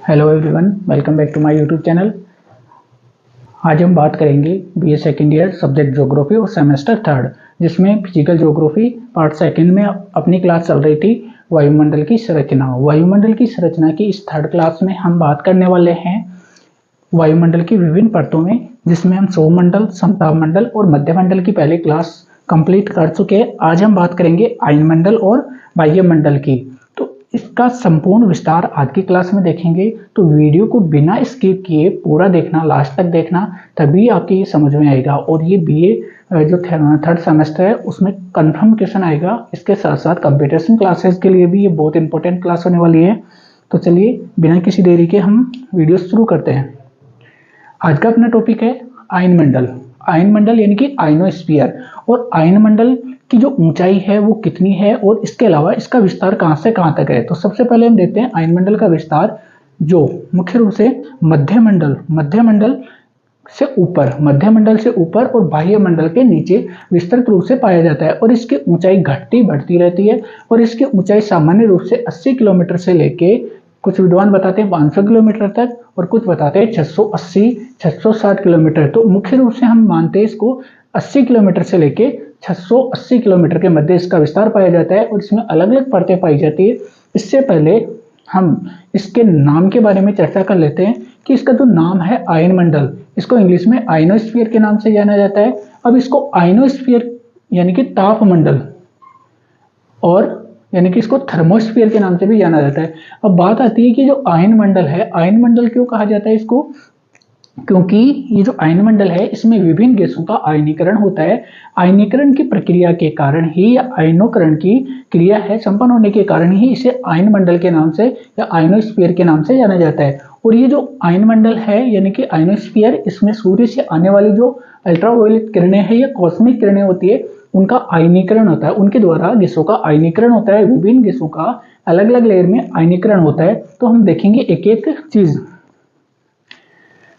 Hello everyone, welcome back to my YouTube channel. आज हम बात करेंगे BA second year subject geography और सेमेस्टर थर्ड, जिसमें फिजिकल ज्योग्राफी पार्ट सेकंड में अपनी क्लास चल रही थी वायुमंडल की संरचना। वायुमंडल की संरचना की इस थर्ड क्लास में हम बात करने वाले हैं वायुमंडल की विभिन्न परतों में, जिसमें हम सौरमंडल, समतापमंडल और मध्यमंडल की पहली क्लास कंप्लीट कर चुके हैं। आज हम बात करेंगे आयनमंडल और बाह्यमंडल की। तो इसका संपूर्ण विस्तार आज की क्लास में देखेंगे, तो वीडियो को बिना स्किप किए पूरा देखना, लास्ट तक देखना, तभी आपकी ये समझ में आएगा। और ये बीए जो थर्ड सेमेस्टर है उसमें कंफर्म क्वेश्चन आएगा। इसके साथ साथ कंपटीशन क्लासेस के लिए भी ये बहुत इंपॉर्टेंट क्लास होने वाली है। तो चलिए बिना किसी देरी के हम वीडियो शुरू करते हैं। आज का अपना टॉपिक है आयनमंडल। आयनमंडल यानी कि आयनोस्फीयर, और आयनमंडल की जो ऊंचाई है वो कितनी है और इसके अलावा इसका विस्तार कहां से कहां तक है। तो सबसे पहले हम देखते हैं आयनमंडल का विस्तार, जो मुख्य रूप से मध्यमंडल से ऊपर और बाह्यमंडल के नीचे विस्तृत रूप से पाया जाता है। और इसकी ऊंचाई घटती बढ़ती रहती है, और इसकी ऊंचाई सामान्य रूप से 80 किलोमीटर से लेके, कुछ विद्वान बताते हैं 500 किलोमीटर तक, और कुछ बताते हैं 680 660 किलोमीटर। तो मुख्य रूप से हम मानते हैं इसको 80 किलोमीटर से लेके 680 किलोमीटर के मध्य इसका विस्तार पाया जाता है, और इसमें अलग अलग परतें पाई जाती है। इससे पहले हम इसके नाम के बारे में चर्चा कर लेते हैं कि इसका जो नाम है आयनमंडल, इसको इंग्लिश में आयनोस्फीयर के नाम से जाना जाता है। अब इसको आयनोस्फीयर यानी कि तापमंडल, और यानी कि इसको थर्मोस्फीयर के नाम से भी जाना जाता है। अब बात आती है कि जो आयनमंडल है, आयनमंडल क्यों कहा जाता है इसको? क्योंकि ये जो आयनमंडल है इसमें विभिन्न गैसों का आयनीकरण होता है। आयनीकरण की प्रक्रिया के कारण ही, या आयनोकरण की क्रिया है संपन्न होने के कारण ही इसे आयनमंडल के नाम से या आयनोस्फीयर के नाम से जाना जाता है। और ये जो आयनमंडल है यानी कि आयनोस्फीयर, इसमें सूर्य से आने वाली जो अल्ट्रावायलेट किरणें हैं या कॉस्मिक किरणें होती है, उनका आयनीकरण होता है। उनके द्वारा गैसों का आयनीकरण होता है। विभिन्न गैसों का अलग अलग लेयर में आयनीकरण होता है। तो हम देखेंगे एक एक चीज।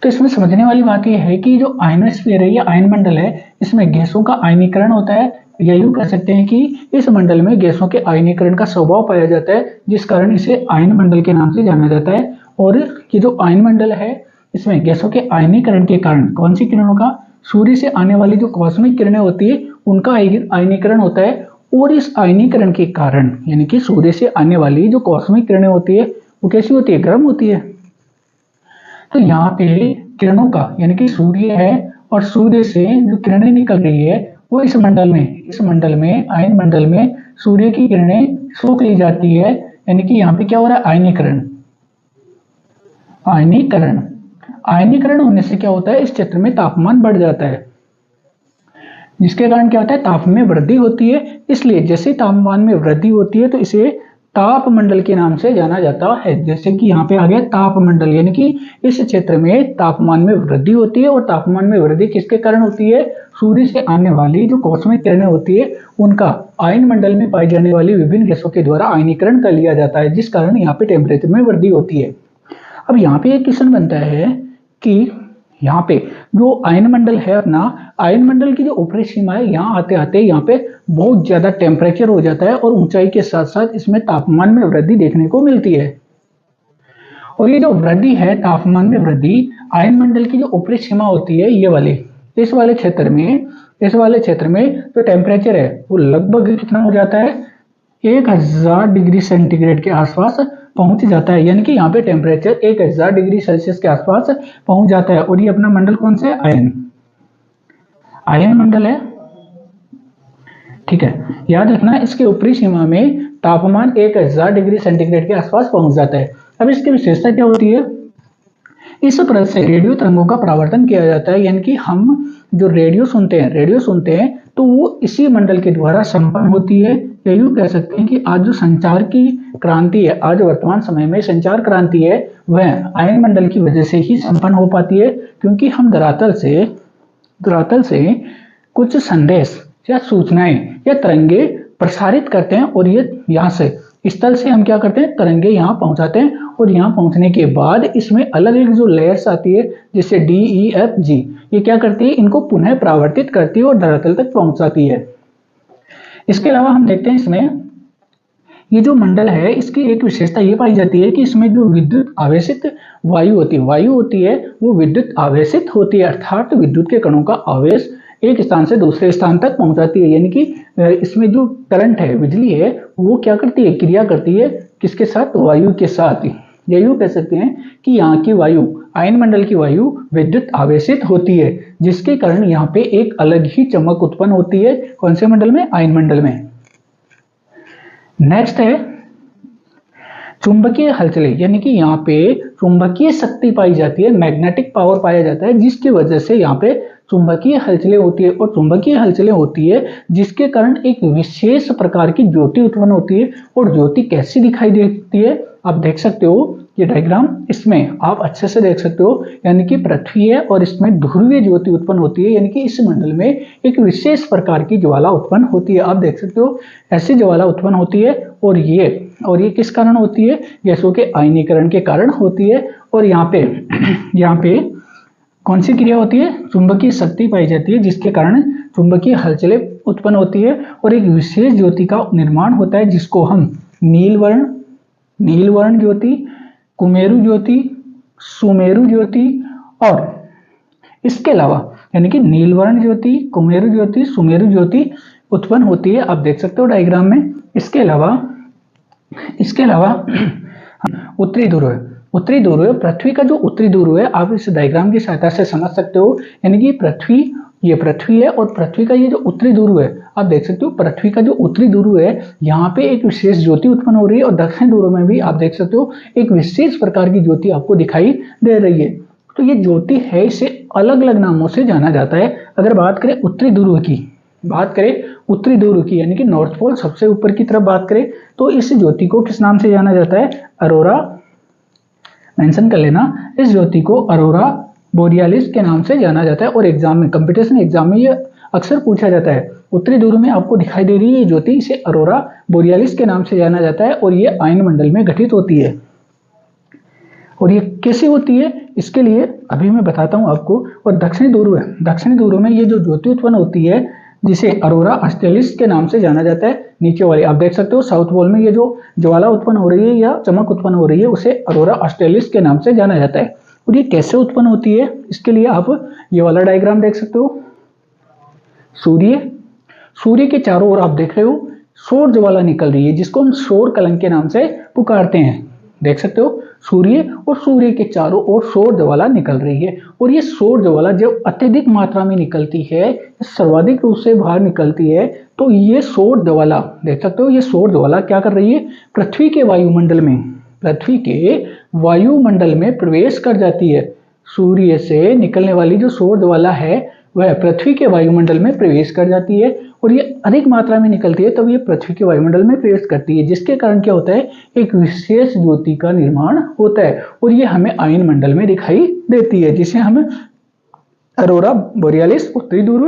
तो इसमें समझने वाली बात यह है कि जो आयनोस्फीयर है या आयनमंडल है, इसमें गैसों का आयनीकरण होता है, या यूं कह सकते हैं कि इस मंडल में गैसों के आयनीकरण का स्वभाव पाया जाता है, जिस कारण इसे आयनमंडल के नाम से जाना जाता है। और ये जो आयनमंडल है, इसमें गैसों के आयनीकरण के कारण कौन सी किरणों का? सूर्य से आने वाली जो कॉस्मिक किरणें होती है उनका आयनीकरण होता है। और इस आयनीकरण के कारण, यानी कि सूर्य से आने वाली जो कॉस्मिक किरणें होती है वो कैसी होती है? गर्म होती है। तो यहाँ पे किरणों का, यानी कि सूर्य है और सूर्य से जो किरणें निकल रही है वो इस मंडल में आयनमंडल में सूर्य की किरणें सोख ली जाती है। यानी कि यहाँ पे क्या हो रहा है? आयनीकरण होने से क्या होता है? इस क्षेत्र में तापमान बढ़ जाता है, जिसके कारण क्या होता है? तापमान में वृद्धि होती है। इसलिए जैसे तापमान में वृद्धि होती है तो इसे तापमंडल के नाम से जाना जाता है। जैसे कि यहाँ पे आ गया तापमंडल, यानी कि इस क्षेत्र में तापमान में वृद्धि होती है। और तापमान में वृद्धि किसके कारण होती है? सूर्य से आने वाली जो कॉस्मिक किरणें होती है उनका आयनमंडल में पाई जाने वाली विभिन्न गैसों के द्वारा आयनीकरण कर लिया जाता है, जिस कारण यहाँ पे टेम्परेचर में वृद्धि होती है। अब यहाँ पे एक क्वेश्चन बनता है कि यहाँ पे जो आयनमंडल है अपना, आयनमंडल की जो ऊपरी सीमा है, यहाँ आते आते यहाँ पे बहुत ज्यादा टेम्परेचर हो जाता है, और ऊंचाई के साथ साथ इसमें तापमान में वृद्धि देखने को मिलती है। और ये जो वृद्धि है, तापमान में वृद्धि, आयनमंडल की जो ऊपरी सीमा होती है ये वाली, इस वाले क्षेत्र में जो टेम्परेचर है वो लगभग कितना हो जाता है? 1000 डिग्री सेंटीग्रेड के आसपास पहुंच जाता है। यानी कि यहाँ पे टेम्परेचर 1000 डिग्री सेल्सियस के आसपास पहुंच जाता है। और ये अपना मंडल कौन सा है? आयन मंडल है। ठीक है, याद रखना इसके ऊपरी सीमा में तापमान 1000 डिग्री सेंटीग्रेड के आसपास पहुंच जाता है। अब इसकी विशेषता क्या होती है? इस परत से रेडियो तरंगों का परावर्तन किया जाता है। यानी कि हम जो रेडियो सुनते हैं तो वो इसी मंडल के द्वारा संपन्न होती है। या यूं कह सकते हैं कि आज जो संचार की क्रांति है, आज वर्तमान समय में संचार क्रांति है, वह आयनमंडल की वजह से ही संपन्न हो पाती है। क्योंकि हम धरातल से कुछ संदेश या सूचनाएं या तरंगे प्रसारित करते हैं, और ये यहाँ से स्थल से हम क्या करते हैं? तरंगे यहाँ पहुंचाते हैं, और यहाँ पहुंचने के बाद इसमें अलग अलग जो लेयर्स आती है, जैसे डी, ई, एफ, जी, ये क्या करती है? इनको पुनः परावर्तित करती है और धरातल तक पहुंचाती है। इसके अलावा हम देखते हैं इसमें ये जो मंडल है इसकी एक विशेषता ये पाई जाती है कि इसमें जो विद्युत आवेशित वायु होती है वो विद्युत आवेशित होती है, अर्थात विद्युत के कणों का आवेश एक स्थान से दूसरे स्थान तक पहुंचाती है। यानी कि इसमें जो करंट है, बिजली है, वो क्या करती है, क्रिया करती है किसके साथ, वायु के साथ। या यूं कह सकते हैं कि यहाँ की वायु, आयन मंडल की वायु विद्युत आवेशित होती है, जिसके कारण यहाँ पे एक अलग ही चमक उत्पन्न होती है। कौन से मंडल में, आयन मंडल में। नेक्स्ट है चुंबकीय हलचलें, यानी कि यहाँ पे चुंबकीय शक्ति पाई जाती है, मैग्नेटिक पावर पाया जाता है, जिसकी वजह से यहाँ पे चुंबकीय हलचलें होती है। और चुंबकीय हलचलें होती है जिसके कारण एक विशेष प्रकार की ज्योति उत्पन्न होती है। और ज्योति कैसी दिखाई देती है, आप देख सकते हो ये डायग्राम, इसमें आप अच्छे से देख सकते हो। यानी कि पृथ्वी है और इसमें ध्रुवीय ज्योति उत्पन्न होती है, यानी कि इस मंडल में एक विशेष प्रकार की ज्वाला उत्पन्न होती है। आप देख सकते हो ऐसी ज्वाला उत्पन्न होती है। और ये किस कारण होती है, गैसों के आयनीकरण के कारण होती है। और यहाँ पे कौन सी क्रिया होती है, चुंबकीय शक्ति पाई जाती है, जिसके कारण चुंबकीय हलचलें उत्पन्न होती है और एक विशेष ज्योति का निर्माण होता है, जिसको हम नीलवर्ण ज्योति, कुमेरु ज्योति, सुमेरु ज्योति और इसके अलावा, यानी कि नीलवर्ण ज्योति, कुमेरु ज्योति, सुमेरु ज्योति उत्पन्न होती है। आप देख सकते हो डायग्राम में। इसके अलावा उत्तरी ध्रुव, पृथ्वी का जो उत्तरी ध्रुव है, आप इस डायग्राम की सहायता से समझ सकते हो। यानी कि ये पृथ्वी है और पृथ्वी का ये जो उत्तरी ध्रुव है, आप देख सकते हो पृथ्वी का जो उत्तरी ध्रुव है, यहाँ पे एक विशेष ज्योति उत्पन्न हो रही है। और दक्षिण ध्रुव में भी आप देख सकते हो एक विशेष प्रकार की ज्योति आपको दिखाई दे रही है। तो ये ज्योति है, इसे अलग अलग नामों से जाना जाता है। अगर बात करें उत्तरी ध्रुव की, यानी कि नॉर्थ पोल सबसे ऊपर की तरफ बात करें, तो इस ज्योति को किस नाम से जाना जाता है, अरोरा, मेंशन कर लेना, इस ज्योति को अरोरा बोरियालिस के नाम से जाना जाता है। और एग्जाम में, कंपटीशन एग्जाम में ये अक्सर पूछा जाता है। उत्तरी ध्रुव में आपको दिखाई दे रही है ये ज्योति, इसे अरोरा बोरियालिस के नाम से जाना जाता है और ये आयन मंडल में घटित होती है। और ये कैसे होती है, इसके लिए अभी मैं बताता हूँ आपको। और दक्षिणी ध्रुव में ये जो ज्योति उत्पन्न होती है, जिसे अरोरा ऑस्ट्रेलिस के नाम से जाना जाता है, नीचे वाली आप देख सकते हो साउथ पोल में ये जो ज्वाला उत्पन्न हो रही है या चमक उत्पन्न हो रही है, उसे अरोरा ऑस्ट्रेलिस के नाम से जाना जाता है। और ये कैसे उत्पन्न होती है, इसके लिए आप ये वाला डायग्राम देख सकते हो। सूर्य के चारों ओर आप देख रहे हो सौर ज्वाला निकल रही है, जिसको हम सौर कलंक के नाम से पुकारते हैं। देख सकते हो सूर्य के चारों ओर सौर ज्वाला निकल रही है। और ये सौर ज्वाला जब अत्यधिक मात्रा में निकलती है, सर्वाधिक रूप से बाहर निकलती है, तो ये सौर ज्वाला देख सकते हो, ये सौर ज्वाला क्या कर रही है, पृथ्वी के वायुमंडल में प्रवेश कर जाती है। सूर्य से निकलने वाली जो सौर ज्वाला है वह पृथ्वी के वायुमंडल में प्रवेश कर जाती है। और ये अधिक मात्रा में निकलती है तब ये पृथ्वी के वायुमंडल में प्रवेश करती है, जिसके कारण क्या होता है, एक विशेष ज्योति का निर्माण होता है। और ये हमें आयन मंडल में दिखाई देती है, जिसे हम अरोरा बोरियालिस उत्तरी ध्रुव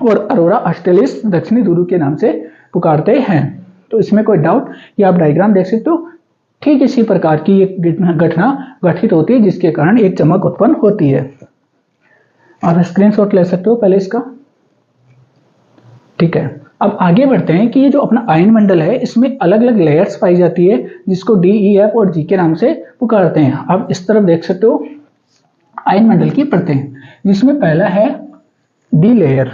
और अरोरा ऑस्ट्रेलिस दक्षिणी ध्रुव के नाम से पुकारते हैं। तो इसमें कोई डाउट, ये आप डायग्राम देख सकते हो। ठीक इसी प्रकार की एक घटना घटित होती है, जिसके कारण एक चमक उत्पन्न होती है। आप स्क्रीनशॉट ले सकते हो पहले इसका। ठीक है, अब आगे बढ़ते हैं कि ये जो अपना आयन मंडल है, इसमें अलग अलग लेयर्स पाई जाती है, जिसको डी, ई, एफ और जी के नाम से पुकारते हैं। आप इस तरफ देख सकते हो आयन मंडल की परतें, जिसमें पहला है डी लेयर।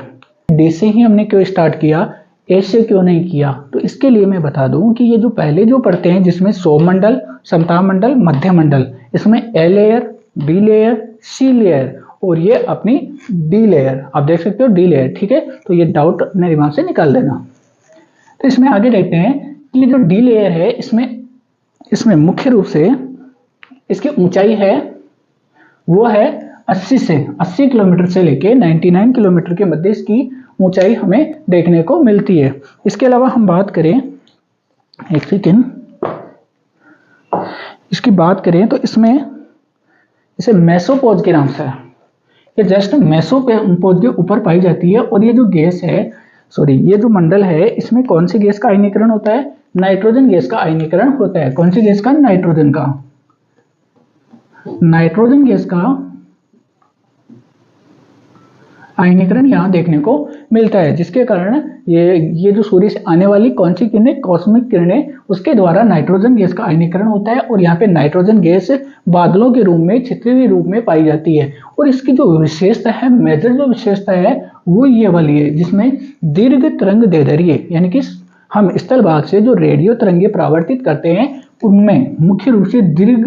डी से ही हमने क्यों स्टार्ट किया, ए से क्यों नहीं किया, तो इसके लिए मैं बता दूं कि ये जो पहले जो परतें हैं, जिसमें सौर मंडल, समताप मंडल, मध्य मंडल, इसमें A layer, B layer, C layer और ये अपनी डी लेयर, आप देख सकते हो डी लेयर। ठीक है, तो ये डाउट अपने दिमाग से निकाल देना। तो इसमें आगे देखते हैं कि ये जो डी लेयर है, इसमें मुख्य रूप से इसकी ऊंचाई है वो है 80 किलोमीटर से लेके 99 किलोमीटर के मध्य इसकी ऊंचाई हमें देखने को मिलती है। इसके अलावा हम बात करें, एक सेकेंड, इसकी बात करें तो इसमें इसे मेसोपोज के नाम से, ये जस्ट मेसोपोज के ऊपर पाई जाती है। और ये जो गैस है, ये जो मंडल है, इसमें कौन सी गैस का आयनीकरण होता है, नाइट्रोजन गैस का आयनीकरण होता है। कौन सी गैस का, नाइट्रोजन गैस का आयनीकरण यहाँ देखने को मिलता है, जिसके कारण ये जो सूर्य से आने वाली कौन सी किरणें, कॉस्मिक किरणें, उसके द्वारा नाइट्रोजन गैस का आयनीकरण होता है और यहाँ पे नाइट्रोजन गैस बादलों के रूप में, छितरी रूप में पाई जाती है। और इसकी जो विशेषता है, मेजर जो विशेषता है वो ये वाली है, जिसमें दीर्घ तरंग दैर्ध्य, यानी कि हम स्थल भाग से जो रेडियो तरंगे परावर्तित करते हैं उनमें मुख्य रूप से दीर्घ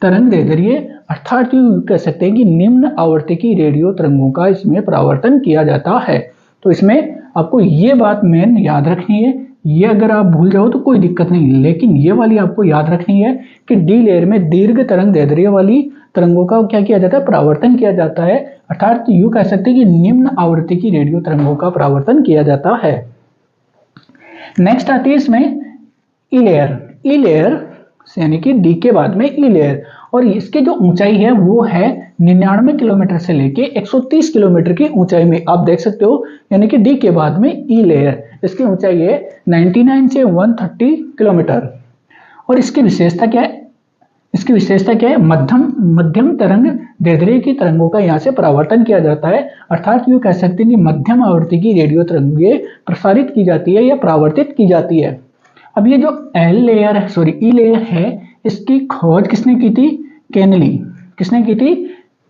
तरंग दैर्ध्य अर्थात कह सकते हैं कि निम्न आवर्ती की रेडियो तरंगों का इसमें परावर्तन किया जाता है। तो इसमें आपको ये बात मेन याद रखनी है, ये अगर आप भूल जाओ तो कोई दिक्कत नहीं, लेकिन ये वाली आपको याद रखनी है कि डी लेयर में दीर्घ तरंग दैर्ध्य वाली तरंगों का क्या किया जाता है, परावर्तन किया जाता है, अर्थात यूं कह सकते हैं कि निम्न आवृत्ति की रेडियो तरंगों का परावर्तन किया जाता है। नेक्स्ट आती है इसमें ई लेयर। ई लेयर यानी कि डी के बाद में ई लेयर, और इसकी जो ऊंचाई है वो है 99 किलोमीटर से लेके 130 किलोमीटर की ऊंचाई में, आप देख सकते हो, यानी कि डी के बाद में ई लेयर, इसकी ऊंचाई है 99 से 130 किलोमीटर। और इसकी विशेषता क्या है, इसकी विशेषता क्या है, मध्यम तरंग दैर्ध्य की तरंगों का यहाँ से परावर्तन किया जाता है, अर्थात यूं कह सकते हैं कि मध्यम आवृत्ति की रेडियो तरंगें प्रसारित की जाती है या परावर्तित की जाती है। अब ये जो एल लेयर है, सॉरी ई लेयर है, इसकी खोज किसने की थी, केनेली। किसने की थी,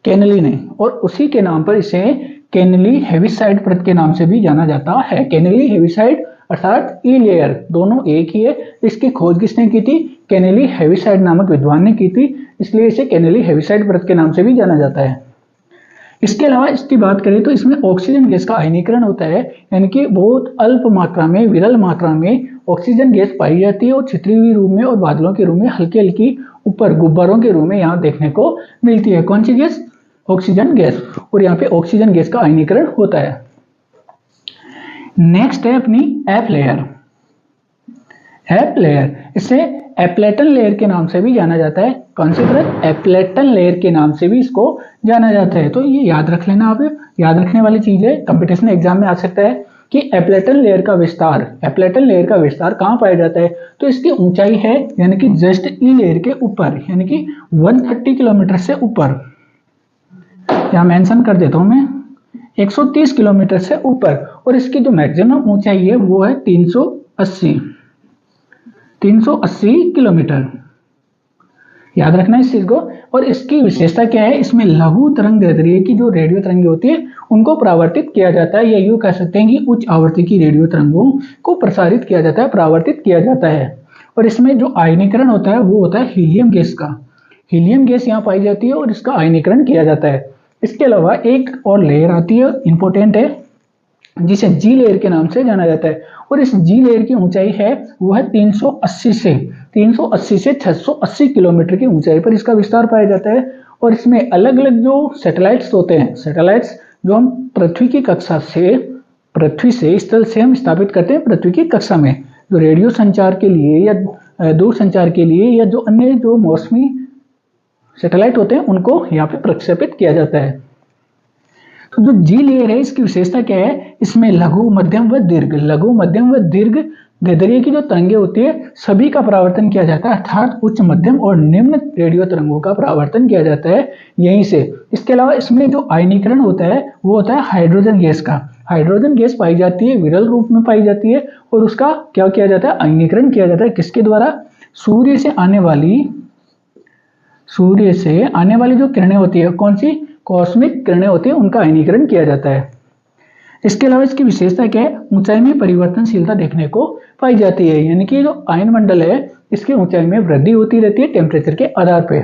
केनेली ने, और उसी के नाम पर इसे केनेली हेविसाइड परत के नाम से भी जाना जाता है। केनेली हेविसाइड अर्थात ई लेयर दोनों एक ही है, इसकी खोज किसने की थी, केनेली हेविसाइड नामक विद्वान ने की थी, इसलिए इसे केनेली हेविसाइड परत के नाम से भी जाना जाता है। इसके अलावा इसकी बात करें तो इसमें ऑक्सीजन गैस का आयनीकरण होता है, यानी कि बहुत अल्प मात्रा में, विरल मात्रा में ऑक्सीजन गैस पाई जाती है और छितरी हुई रूप में और बादलों के रूप में हल्की हल्की ऊपर गुब्बारों के रूप में यहाँ देखने को मिलती है। कौन सी गैस, ऑक्सीजन गैस, और यहाँ पे ऑक्सीजन गैस का आयनीकरण होता है। नेक्स्ट है अपनी एफ लेयर। एफ लेयर, इसे एप्लेटन लेयर के नाम से भी जाना जाता है। कौन सी परत, एप्लेटन लेयर के नाम से भी इसको जाना जाता है। तो ये याद रख लेना, आप याद रखने वाली चीज है, कंपटीशन एग्जाम में आ सकता है कि एप्लेटन लेयर का विस्तार, एप्लेटन लेयर का विस्तार कहाँ पाया जाता है, तो इसकी ऊंचाई है यानी कि जस्ट ई लेयर के ऊपर, यानी कि 130 किलोमीटर से ऊपर, यहाँ मेंशन कर देता हूं मैं, 130 किलोमीटर से ऊपर, और इसकी जो मैक्सिमम ऊंचाई है वो है 380 किलोमीटर, याद रखना इस चीज को। और इसकी विशेषता क्या है, इसमें लघु तरंग दैर्ध्य की जो रेडियो तरंगें होती है उनको परावर्तित किया जाता है, या यूं कह सकते हैं कि उच्च आवृत्ति की रेडियो तरंगों को प्रसारित किया जाता है, परावर्तित किया जाता है। और इसमें जो आयनीकरण होता है वो होता है हीलियम गैस का, हीलियम गैस यहाँ पाई जाती है और इसका आयनीकरण किया जाता है। इसके अलावा एक और लेयर आती है, इंपॉर्टेंट है, जिसे जी लेयर के नाम से जाना जाता है, और इस जी लेयर की ऊंचाई है वो है 380 से 680 किलोमीटर की ऊंचाई पर इसका विस्तार पाया जाता है। और इसमें अलग अलग जो सैटेलाइट्स होते हैं, सैटेलाइट्स जो हम पृथ्वी की कक्षा से, पृथ्वी से स्थल से हम स्थापित करते हैं पृथ्वी की कक्षा में, जो रेडियो संचार के लिए या दूर संचार के लिए या जो अन्य जो मौसमी सैटेलाइट होते हैं उनको यहाँ पे प्रक्षेपित किया जाता है। तो जो जी लेयर है इसकी विशेषता क्या है, इसमें लघु मध्यम व दीर्घ दैर्ध्य की जो तरंगे होती है सभी का परावर्तन किया जाता है, अर्थात उच्च मध्यम और निम्न रेडियो तरंगों का परावर्तन किया जाता है यहीं से। इसके अलावा इसमें जो आयनीकरण होता है वो होता है हाइड्रोजन गैस का, हाइड्रोजन गैस पाई जाती है, विरल रूप में पाई जाती है, और उसका क्या किया जाता है, आयनीकरण किया जाता है। किसके द्वारा, सूर्य से आने वाली जो किरणें होती है, कौन सी, कॉस्मिक किरणें होती है, उनका आयनीकरण किया जाता है। इसके अलावा इसकी विशेषता क्या है, ऊंचाई में परिवर्तनशीलता देखने को पाई जाती है, यानी कि जो आयन मंडल है इसकी ऊंचाई में वृद्धि होती रहती है टेम्परेचर के आधार पे,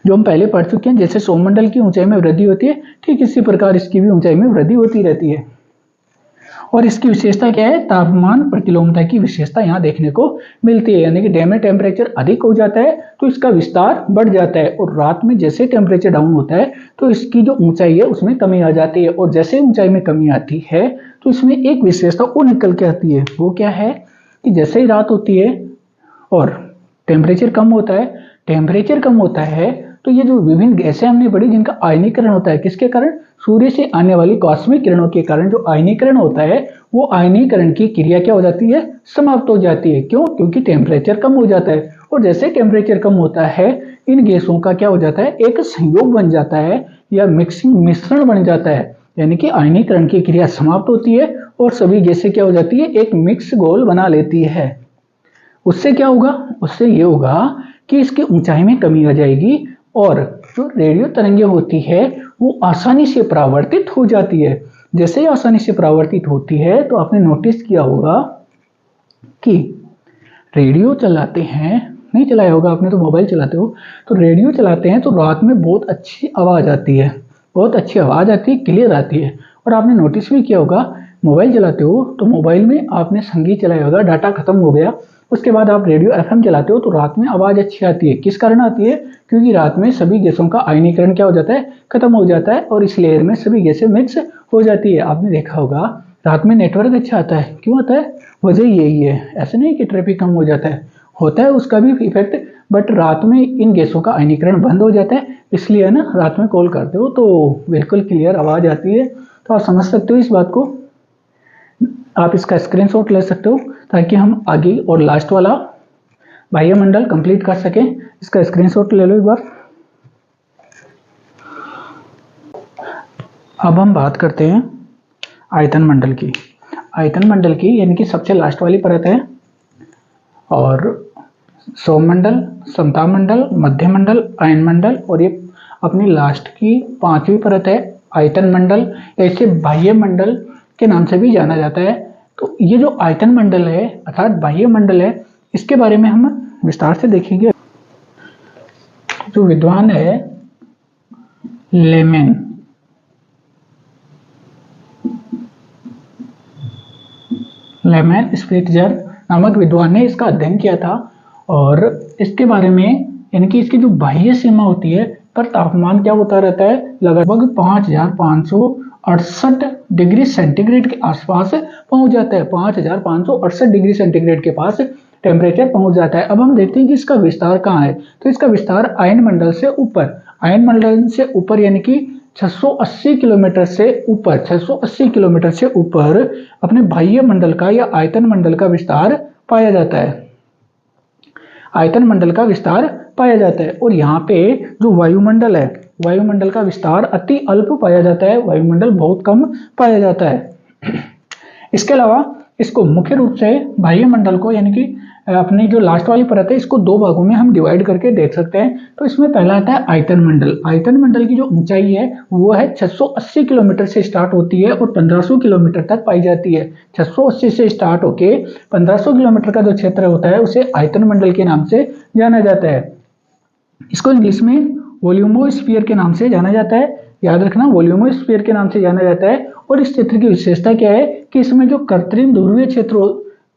जो हम पहले पढ़ चुके हैं। जैसे सौरमंडल की ऊंचाई में वृद्धि होती है, ठीक इसी प्रकार इसकी भी ऊंचाई में वृद्धि होती रहती है। और इसकी विशेषता क्या है, तापमान प्रतिलोमता की विशेषता यहाँ देखने को मिलती है, यानी कि डे में टेम्परेचर अधिक हो जाता है तो इसका विस्तार बढ़ जाता है, और रात में जैसे टेम्परेचर डाउन होता है तो इसकी जो ऊंचाई है उसमें कमी आ जाती है, और जैसे ऊंचाई में कमी आती है तो इसमें एक विशेषता और निकल के आती है, वो क्या है कि जैसे ही रात होती है और टेम्परेचर कम होता है तो ये जो विभिन्न गैसें हमने पढ़ी जिनका आयनीकरण होता है, किसके कारण, सूर्य से आने वाली कॉस्मिक किरणों के कारण जो आयनीकरण होता है वो आयनीकरण की क्रिया क्या हो जाती है, समाप्त हो जाती है। क्यों, क्योंकि टेम्परेचर कम हो जाता है, और जैसे टेम्परेचर कम होता है इन गैसों का क्या हो जाता है, एक संयोग बन जाता है या मिश्रण बन जाता है, यानी कि आयनीकरण की क्रिया समाप्त होती है और सभी गैसें क्या हो जाती है, एक मिक्स गोल बना लेती है। उससे क्या होगा, उससे ये होगा कि इसकी ऊंचाई में कमी आ जाएगी और जो रेडियो तरंगें होती है वो आसानी से परावर्तित हो जाती है। जैसे ही आसानी से परावर्तित होती है तो आपने नोटिस किया होगा कि रेडियो चलाते हैं, नहीं चलाया होगा आपने, तो मोबाइल चलाते हो, तो रेडियो चलाते हैं तो रात में बहुत अच्छी आवाज़ आती है, बहुत अच्छी आवाज़ आती है, क्लियर आती है। और आपने नोटिस भी किया होगा, मोबाइल चलाते हो तो मोबाइल में आपने संगीत चलाया होगा, डाटा खत्म हो गया, उसके बाद आप रेडियो एफएम चलाते हो तो रात में आवाज़ अच्छी आती है। किस कारण आती है, क्योंकि रात में सभी गैसों का आयनीकरण क्या हो जाता है, खत्म हो जाता है और इस लेयर में सभी गैसें मिक्स हो जाती है। आपने देखा होगा रात में नेटवर्क अच्छा आता है, क्यों आता है, वजह यही है। ऐसे नहीं कि ट्रैफिक कम हो जाता है, होता है उसका भी इफेक्ट, बट रात में इन गैसों का आयनीकरण बंद हो जाता है, इसलिए है ना, रात में कॉल करते हो तो बिल्कुल क्लियर आवाज़ आती है। तो आप समझ सकते हो इस बात को, आप इसका स्क्रीनशॉट ले सकते हो ताकि हम आगे और लास्ट वाला वायुमंडल कंप्लीट कर सकें। इसका स्क्रीनशॉट ले लो एक बार। अब हम बात करते हैं आयतन मंडल की। आयतन मंडल की यानी कि सबसे लास्ट वाली परत है, और सौरमंडल, समताप मंडल, मध्य मंडल, अयन मंडल, और ये अपनी लास्ट की 5वीं परत है आयतन मंडल, या इसे बाह्य मंडल के नाम से भी जाना जाता है। तो ये जो आयतन मंडल है अर्थात बाह्य मंडल है, इसके बारे में हम विस्तार से देखेंगे। जो विद्वान है लेमैन, लेमैन स्पिट्ज़र नामक विद्वान ने इसका अध्ययन किया था, और इसके बारे में यानी कि इसकी जो बाह्य सीमा होती है पर तापमान क्या होता रहता है, लगभग 5568 डिग्री सेंटीग्रेड के आसपास पहुंच जाता है। 5568 डिग्री सेंटीग्रेड के पास टेम्परेचर पहुंच जाता है। अब हम देखते हैं कि इसका विस्तार कहाँ है, तो इसका विस्तार आयन मंडल से ऊपर, आयन मंडल से ऊपर यानी कि 680 किलोमीटर से ऊपर, 680 किलोमीटर से ऊपर अपने बाह्य मंडल का या आयतन मंडल का विस्तार पाया जाता है, आयतन मंडल का विस्तार पाया जाता है। और यहाँ पे जो वायुमंडल है, वायुमंडल का विस्तार अति अल्प पाया जाता है, वायुमंडल बहुत कम पाया जाता है। इसके अलावा इसको मुख्य रूप से बाह्य मंडल को यानी कि अपनी जो लास्ट वाली परत है इसको 2 भागों में हम डिवाइड करके देख सकते हैं। तो इसमें पहला आता है आयतन मंडल। आयतन मंडल की जो ऊंचाई है वो है 680 किलोमीटर से स्टार्ट होती है और 1500 किलोमीटर तक पाई जाती है। 680 से स्टार्ट होके 1500 किलोमीटर का जो क्षेत्र होता है उसे आयतन मंडल के नाम से जाना जाता है। इसको इंग्लिश में वॉल्यूमोस्फीयर के नाम से जाना जाता है, याद रखना, वॉल्यूमोस्फीयर के नाम से जाना जाता है। और इस क्षेत्र की विशेषता क्या है कि इसमें जो कृत्रिम ध्रुवीय क्षेत्र,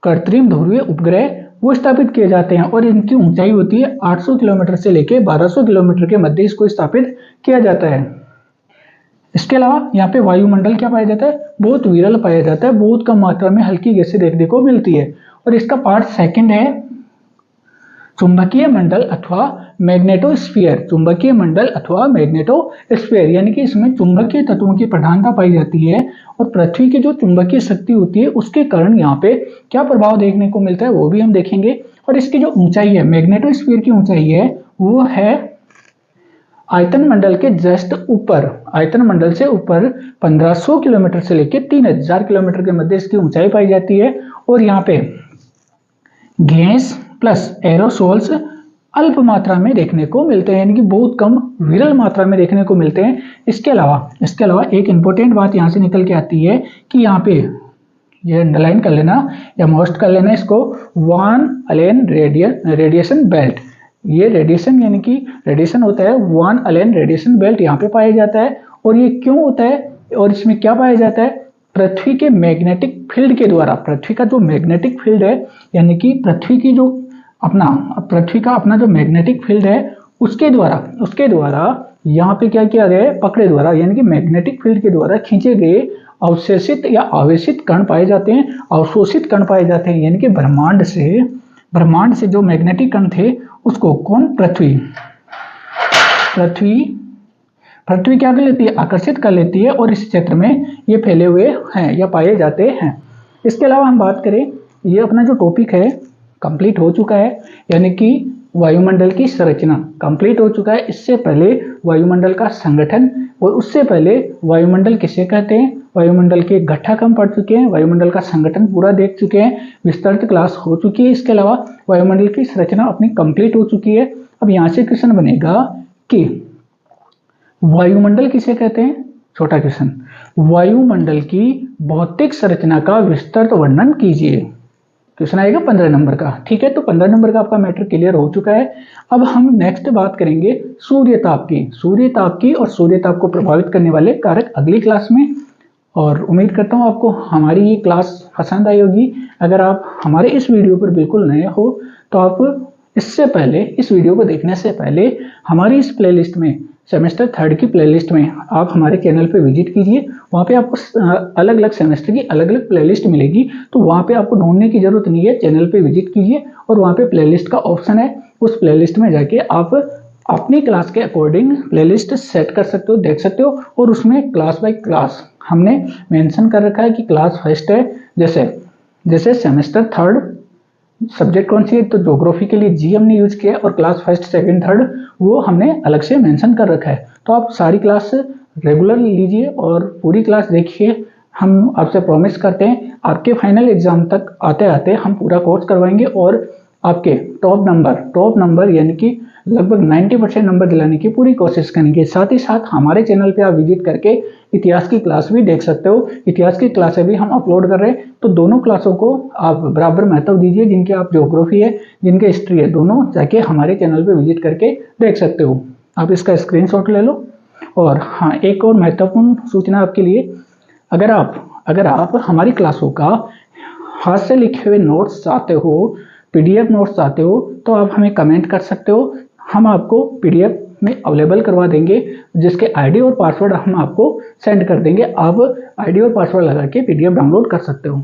कृत्रिम ध्रुवीय उपग्रह वो स्थापित किए जाते हैं, और इनकी ऊंचाई होती है 800 किलोमीटर से लेकर 1200 किलोमीटर के मध्य इसको स्थापित किया जाता है। इसके अलावा यहाँ पे वायुमंडल क्या पाया जाता है, बहुत विरल पाया जाता है, बहुत कम मात्रा में हल्की गैसें देखने को मिलती है। और इसका पार्ट सेकंड है चुंबकीय मंडल अथवा मैग्नेटोस्फीयर, चुंबकीय मंडल अथवा मैग्नेटोस्फीयर, यानी कि इसमें चुंबकीय तत्वों की प्रधानता पाई जाती है, और पृथ्वी की जो चुंबकीय शक्ति होती है उसके कारण यहाँ पे क्या प्रभाव देखने को मिलता है वो भी हम देखेंगे। और इसकी जो ऊंचाई है, मैग्नेटोस्फीयर की ऊंचाई है वो है आयतन मंडल के जस्ट ऊपर, आयतन मंडल से ऊपर 1500 किलोमीटर से लेकर 3000 किलोमीटर के मध्य इसकी ऊंचाई पाई जाती है। और यहाँ पे गैस प्लस एरोसोल्स अल्प मात्रा में देखने को मिलते हैं, यानी कि बहुत कम विरल मात्रा में देखने को मिलते हैं। इसके अलावा एक इंपॉर्टेंट बात यहाँ से निकल के आती है कि यहाँ पे ये अंडरलाइन कर लेना या मोस्ट कर लेना इसको, वान अलेन रेडिएशन बेल्ट, ये रेडिएशन यानी कि रेडिएशन होता है, वान अलेन रेडिएशन बेल्ट यहाँ पे पाया जाता है। और ये क्यों होता है और इसमें क्या पाया जाता है, पृथ्वी के मैग्नेटिक फील्ड के द्वारा, पृथ्वी का जो मैग्नेटिक फील्ड है यानी कि पृथ्वी की जो पृथ्वी का अपना जो मैग्नेटिक फील्ड है उसके द्वारा यहाँ पे क्या किया गया है, पकड़े द्वारा यानी कि मैग्नेटिक फील्ड के द्वारा खींचे गए अवशेषित या आवेशित कण पाए जाते हैं, अवशोषित कण पाए जाते हैं, यानी कि ब्रह्मांड से जो मैग्नेटिक कण थे उसको कौन, पृथ्वी क्या कर लेती है, आकर्षित कर लेती है, और इस क्षेत्र में ये फैले हुए हैं या पाए जाते हैं। इसके अलावा हम बात करें, ये अपना जो टॉपिक है कंप्लीट हो चुका है, यानी कि वायुमंडल की संरचना कंप्लीट हो चुका है। इससे पहले वायुमंडल का संगठन और उससे पहले वायुमंडल किसे कहते हैं, वायुमंडल के घटक हम पढ़ चुके हैं, वायुमंडल का संगठन पूरा देख चुके हैं, विस्तृत क्लास हो चुकी है। इसके अलावा वायुमंडल की संरचना अपनी कंप्लीट हो चुकी है। अब यहाँ से क्वेश्चन बनेगा कि वायुमंडल किसे कहते हैं। छोटा क्वेश्चन, वायुमंडल की भौतिक संरचना का विस्तृत वर्णन कीजिए। क्वेश्चन आएगा 15 नंबर का। ठीक है, तो 15 नंबर का आपका मैटर क्लियर हो चुका है। अब हम नेक्स्ट बात करेंगे सूर्यताप की। सूर्यताप की और सूर्यताप को प्रभावित करने वाले कारक अगली क्लास में। और उम्मीद करता हूँ आपको हमारी ये क्लास पसंद आई होगी। अगर आप हमारे इस वीडियो पर बिल्कुल नए हो तो आप इससे पहले, इस वीडियो को देखने से पहले हमारी इस प्लेलिस्ट में, सेमेस्टर 3 की प्लेलिस्ट में आप हमारे चैनल पे विजिट कीजिए। वहाँ पे आपको अलग अलग सेमेस्टर की अलग अलग प्लेलिस्ट मिलेगी, तो वहाँ पे आपको ढूंढने की जरूरत नहीं है। चैनल पे विजिट कीजिए और वहाँ पे प्लेलिस्ट का ऑप्शन है, उस प्लेलिस्ट में जाके आप अपनी क्लास के अकॉर्डिंग प्लेलिस्ट सेट कर सकते हो, देख सकते हो। और उसमें क्लास बाय क्लास हमने मेंशन कर रखा है कि क्लास फर्स्ट है, जैसे सेमेस्टर 3 सब्जेक्ट कौन सी है, तो ज्योग्राफी के लिए जी हमने यूज किया है, और क्लास फर्स्ट सेकंड थर्ड वो हमने अलग से मेंशन कर रखा है। तो आप सारी क्लास रेगुलर लीजिए और पूरी क्लास देखिए। हम आपसे प्रॉमिस करते हैं आपके फाइनल एग्जाम तक आते आते हम पूरा कोर्स करवाएंगे और आपके टॉप नंबर यानी कि लगभग 90% नंबर दिलाने की पूरी कोशिश करेंगे। साथ ही साथ हमारे चैनल पे आप विजिट करके इतिहास की क्लास भी देख सकते हो। इतिहास की क्लासें भी हम अपलोड कर रहे हैं, तो दोनों क्लासों को आप बराबर महत्व दीजिए। जिनके आप ज्योग्राफी है, जिनके हिस्ट्री है, दोनों जाके हमारे चैनल पे विजिट करके देख सकते हो। आप इसका स्क्रीनशॉट ले लो। और हाँ, एक और महत्वपूर्ण सूचना आपके लिए, अगर आप हमारी क्लासों का हाथ से लिखे हुए नोट्स चाहते हो, पीडीएफ नोट्स चाहते हो, तो आप हमें कमेंट कर सकते हो। हम आपको पीडीएफ में अवेलेबल करवा देंगे, जिसके आईडी और पासवर्ड हम आपको सेंड कर देंगे। आप आईडी और पासवर्ड लगा के पीडीएफ डाउनलोड कर सकते हो।